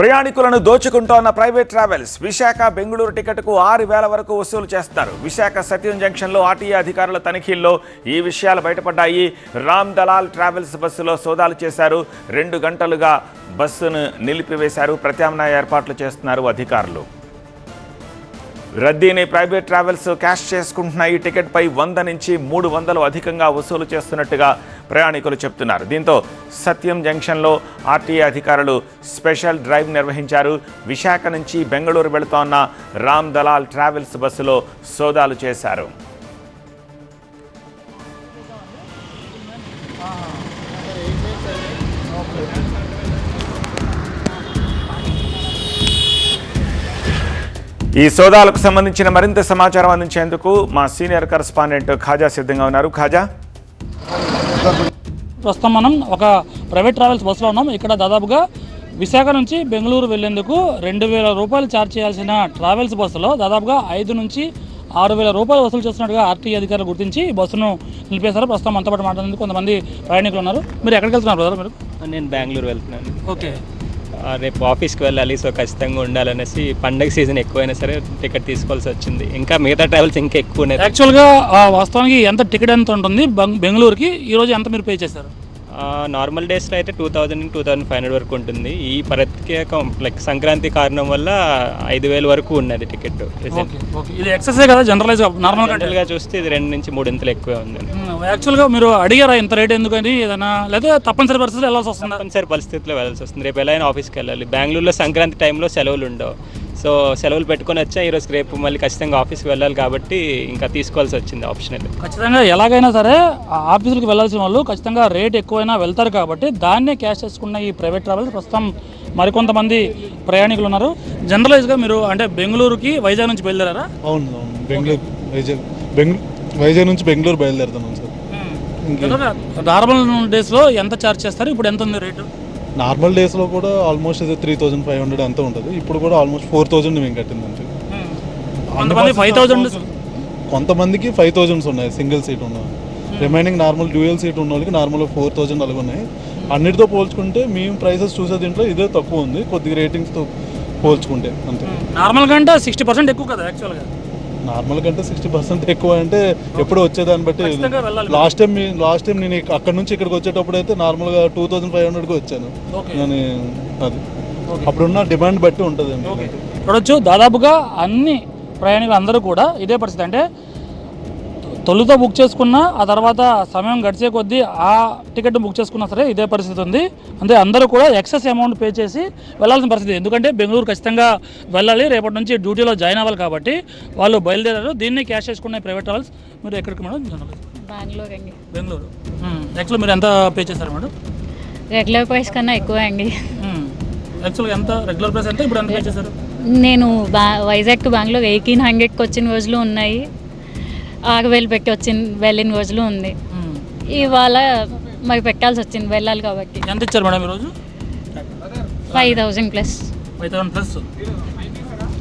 ప్రయాణికులను దోచుకుంటోన్న private travels Visakha Bengaluru టికెట్కు 6,000 వరకు వసూలు చేస్తారు. విశాఖ సత్యం జంక్షన్లో ఆర్టీఏ అధికారుల తనిఖీల్లో ఈ విషయాలు బయటపడ్డాయి. రామ్ దలాల్ ట్రావెల్స్ బస్సులో సోదాలు చేశారు. 2 గంటలుగా బస్సును నిలిపివేశారు. ప్రత్యామ్నాయ ఏర్పాట్లు చేస్తున్నారు అధికారులు. రద్దీని ప్రైవేట్ ట్రావెల్స్ క్యాష్ చేసుకుంటున్నాయి. టికెట్పై 100 నుంచి 300 అధికంగా వసూలు చేస్తున్నట్టుగా ప్రయాణికులు చెప్తున్నారు. దీంతో సత్యం జంక్షన్లో ఆర్టీఏ అధికారులు స్పెషల్ డ్రైవ్ నిర్వహించారు. విశాఖ నుంచి బెంగళూరు వెళుతోన్న రామ్ దలాల్ ట్రావెల్స్ బస్సులో సోదాలు చేశారు. ఈ సోదాలకు సంబంధించిన మరింత సమాచారం అందించేందుకు మా సీనియర్ కరెస్పాండెంట్ ఖాజా సిద్ధంగా ఉన్నారు. ఖాజా, ప్రస్తుతం మనం ఒక ప్రైవేట్ ట్రావెల్స్ బస్సులో ఉన్నాం. ఇక్కడ దాదాపుగా విశాఖ నుంచి బెంగళూరు వెళ్లేందుకు 2,000 రూపాయలు ఛార్జ్ చేయాల్సిన ట్రావెల్స్ బస్సులో దాదాపుగా 5 నుంచి 6,000 రూపాయలు వసూలు చేస్తున్నట్టుగా ఆర్టీఏ అధికారులు గుర్తించి బస్సును నిలిపేశారు. ప్రస్తుతం అంతా పాటు మాట్లాడేందుకు కొంతమంది ప్రయాణికులు ఉన్నారు. మీరు ఎక్కడికి వెళ్తున్నారు బ్రదర్? మీరు? నేను బెంగళూరు వెళ్తున్నాను. ఓకే. రేపు ఆఫీస్కి వెళ్ళాలి, సో ఖచ్చితంగా ఉండాలనేసి పండగ సీజన్ ఎక్కువైనా సరే టికెట్ తీసుకోవాల్సి వచ్చింది. ఇంకా మిగతా ట్రావెల్స్ ఇంకా ఎక్కువ ఉన్నాయి. యాక్చువల్గా వాస్తవానికి ఎంత టికెట్ ఎంత ఉంటుంది బెంగళూరుకి? ఈరోజు ఎంత మీరు పే చేశారు? నార్మల్ డేస్లో అయితే 2,000 నుంచి 2,500 వరకు ఉంటుంది. ఈ ప్రత్యేక లైక్ సంక్రాంతి కారణం వల్ల 5,000 వరకు ఉన్నది టికెట్. ఇది ఎక్సెస్ కదా జనరలైజ్ నార్మల్గా చూస్తే ఇది 2 నుంచి 3 ఇంతలు ఎక్కువే ఉంది. యాక్చువల్గా మీరు అడిగారా ఇంత రేట్ ఎందుకని? ఏదైనా లేదా తప్పనిసరి పరిస్థితులు వెళ్ళాల్సి వస్తుంది? తప్పనిసరి పరిస్థితుల్లో వెళ్ళాల్సి వస్తుంది. రేపు ఎలా అయినా ఆఫీస్కి వెళ్ళాలి. బెంగళూరులో సంక్రాంతి టైంలో సెలవులు ఉండవు. సో సెలవులు పెట్టుకొని వచ్చా, ఈరోజు రేపు మళ్ళీ ఖచ్చితంగా ఆఫీస్కి వెళ్ళాలి కాబట్టి ఇంకా తీసుకోవాల్సి వచ్చింది ఆప్షనల్. ఖచ్చితంగా ఎలాగైనా సరే ఆఫీసులకు వెళ్ళాల్సిన వాళ్ళు ఖచ్చితంగా రేట్ ఎక్కువైనా వెళ్తారు కాబట్టి దాన్నే క్యాష్ చేసుకున్న ఈ ప్రైవేట్ ట్రావెల్స్ ప్రస్తుతం మరికొంతమంది ప్రయాణికులు ఉన్నారు. జనరలైజ్గా మీరు అంటే బెంగళూరుకి వైజాగ్ నుంచి బయలుదేరారా? అవును, వైజాగ్ నుంచి బెంగళూరు బయలుదేరుతున్నాం సార్. నార్మల్ డేస్లో ఎంత ఛార్జ్ చేస్తారు? ఇప్పుడు ఎంత ఉంది రేటు? నార్మల్ డేస్లో కూడా ఆల్మోస్ట్ 3,500 అంతా ఉంటుంది. ఇప్పుడు కూడా ఆల్మోస్ట్ 4,000 మేము కట్టింది అంతే. కొంతమంది 5,000, కొంతమందికి 5,000 ఉన్నాయి సింగిల్ సీట్ ఉన్నాయి. రిమైనింగ్ నార్మల్ డ్యూయల్ సీట్ ఉన్న వాళ్ళకి నార్మల్ 4,000 అలాగ ఉన్నాయి. అన్నిటితో పోల్చుకుంటే మేము ప్రైసెస్ చూసే దీంట్లో ఇదే తక్కువ ఉంది కొద్దిగా రేటింగ్స్తో పోల్చుకుంటే అంతే. నార్మల్ కంటే 60% ఎక్కువ కదా యాక్చువల్గా? నార్మల్ కంటే 60% ఎక్కువ అంటే ఎప్పుడు వచ్చేదాన్ని బట్టి. లాస్ట్ టైం నేను అక్కడ నుంచి ఇక్కడికి వచ్చేటప్పుడు అయితే నార్మల్గా 2,500కి వచ్చాను. కానీ అది అప్పుడున్న డిమాండ్ బట్టి ఉంటుంది. చూడొచ్చు దాదాపుగా అన్ని ప్రయాణికులు అందరూ కూడా ఇదే పరిస్థితి. అంటే తొలుత బుక్ చేసుకున్నా ఆ తర్వాత సమయం గడిచే కొద్దీ ఆ టికెట్ బుక్ చేసుకున్నా సరే ఇదే పరిస్థితి ఉంది. అంటే అందరూ కూడా ఎక్సెస్ అమౌంట్ పే చేసి వెళ్ళాల్సిన పరిస్థితి. ఎందుకంటే బెంగళూరు ఖచ్చితంగా వెళ్ళాలి, రేపటి నుంచి డ్యూటీలో జాయిన్ అవ్వాలి కాబట్టి వాళ్ళు బయలుదేరారు. దీన్ని క్యాష్ చేసుకున్న ప్రైవేట్ ట్రావెల్స్. మీరు ఎక్కడికి మేడం? బెంగళూరు అండి. బెంగళూరు. యాక్చువల్గా మీరు ఎంత పే చేశారు మేడం? రెగ్యులర్ ప్రైస్ కన్నా ఎక్కువ అండి. యాక్చువల్గా ఎంత రెగ్యులర్ ప్రైస్ అంటే ఇప్పుడు ఎంత పే చేశారు? నేను వైజాగ్ టు బెంగళూరు 1,800కి వచ్చిన రోజులు ఉన్నాయి, 6,000 పెట్టి వెళ్ళిన రోజులు ఉంది. ఇవాళ మరి పెట్టాల్సి వచ్చింది వెళ్ళాలి కాబట్టి. ఎంత ఇచ్చారు మేడం ఈరోజు? 5,000 ప్లస్. 5,000 ప్లస్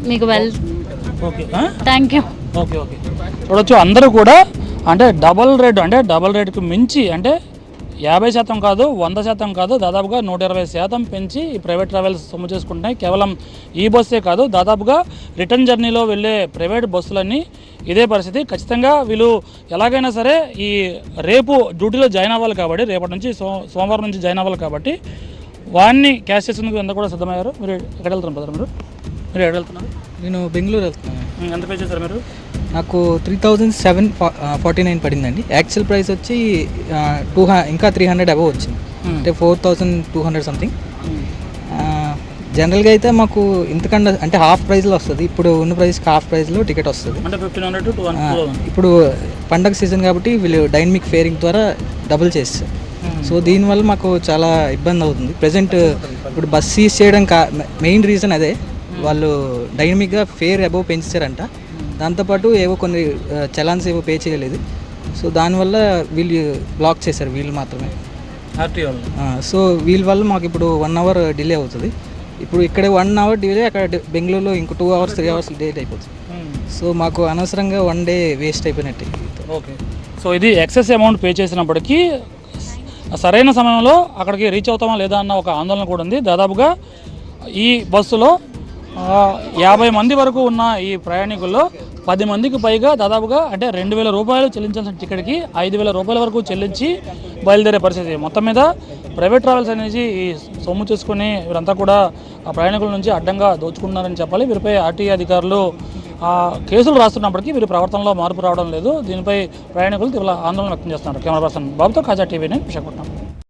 మీకు ఓకే, థ్యాంక్ యూ. ఓకే. చూడొచ్చు అందరూ కూడా అంటే డబల్ రేటుకు మించి అంటే 50% కాదు, 100% కాదు, దాదాపుగా 120% పెంచి ఈ ప్రైవేట్ ట్రావెల్స్ సొమ్ము చేసుకుంటున్నాయి. కేవలం ఈ బస్సే కాదు, దాదాపుగా రిటర్న్ జర్నీలో వెళ్ళే ప్రైవేట్ బస్సులన్నీ ఇదే పరిస్థితి. ఖచ్చితంగా వీళ్ళు ఎలాగైనా సరే ఈ రేపు డ్యూటీలో జాయిన్ అవ్వాలి కాబట్టి, రేపటి నుంచి సోమవారం నుంచి జాయిన్ అవ్వాలి కాబట్టి వాడిని క్యాష్ చేసేందుకు ఎంత కూడా సిద్ధమయ్యారు. మీరు ఎక్కడ వెళ్తున్నారు బ్రదర్? మీరు ఎక్కడ వెళ్తున్నారు? నేను బెంగళూరు వెళ్తున్నాను. ఎంత పే చేశారు మీరు? నాకు 3,749 పడిందండి. యాక్చువల్ ప్రైస్ వచ్చి ఇంకా 300 అబవ్ వచ్చింది, అంటే 4,200 సంథింగ్. జనరల్గా అయితే మాకు ఇంతకన్నా అంటే హాఫ్ ప్రైస్లో వస్తుంది. ఇప్పుడు ఉన్న ప్రైస్కి హాఫ్ ప్రైస్లో టికెట్ వస్తుంది. ఇప్పుడు పండగ సీజన్ కాబట్టి వీళ్ళు డైనమిక్ ఫేరింగ్ ద్వారా డబుల్ చేస్తారు. సో దీనివల్ల మాకు చాలా ఇబ్బంది అవుతుంది. ప్రజెంట్ ఇప్పుడు బస్ సీజ్ చేయడం మెయిన్ రీజన్ అదే. వాళ్ళు డైనమిక్గా ఫేర్ అబవ్ పెంచారంట. దాంతోపాటు ఏవో కొన్ని చలాన్స్ ఏవో పే చేయలేదు. సో దానివల్ల వీళ్ళు బ్లాక్ చేశారు, వీళ్ళు మాత్రమే. సో వీళ్ళ వల్ల మాకు ఇప్పుడు 1 అవర్ డిలే అవుతుంది. ఇప్పుడు ఇక్కడ 1 అవర్ డిలే, అక్కడ బెంగళూరులో ఇంకో 2 అవర్స్ 3 అవర్స్ లేట్ అయిపోతుంది. సో మాకు అనవసరంగా 1 డే వేస్ట్ అయిపోయినట్టు. ఓకే. సో ఇది ఎక్సెస్ అమౌంట్ పే చేసినప్పటికీ సరైన సమయంలో అక్కడికి రీచ్ అవుతామా లేదా అన్న ఒక ఆందోళన కూడా ఉంది. దాదాపుగా ఈ బస్సులో 50 మంది వరకు ఉన్న ఈ ప్రయాణికుల్లో 10 మందికి పైగా దాదాపుగా అంటే 2,000 రూపాయలు చెల్లించాల్సిన టికెట్కి 5,000 రూపాయల వరకు చెల్లించి బయలుదేరే పరిస్థితి. మొత్తం మీద ప్రైవేట్ ట్రావెల్స్ అనేది ఈ సొమ్ము చేసుకుని వీరంతా కూడా ఆ ప్రయాణికుల నుంచి అడ్డంగా దోచుకుంటున్నారని చెప్పాలి. వీరిపై ఆర్టీఏ అధికారులు కేసులు రాస్తున్నప్పటికీ వీరి ప్రవర్తనలో మార్పు రావడం లేదు. దీనిపై ప్రయాణికులు తీవ్ర ఆందోళన వ్యక్తం చేస్తున్నారు. కెమెరా పర్సన్ బాబుతో కాజా టీవీ నేను విశాఖపట్నం.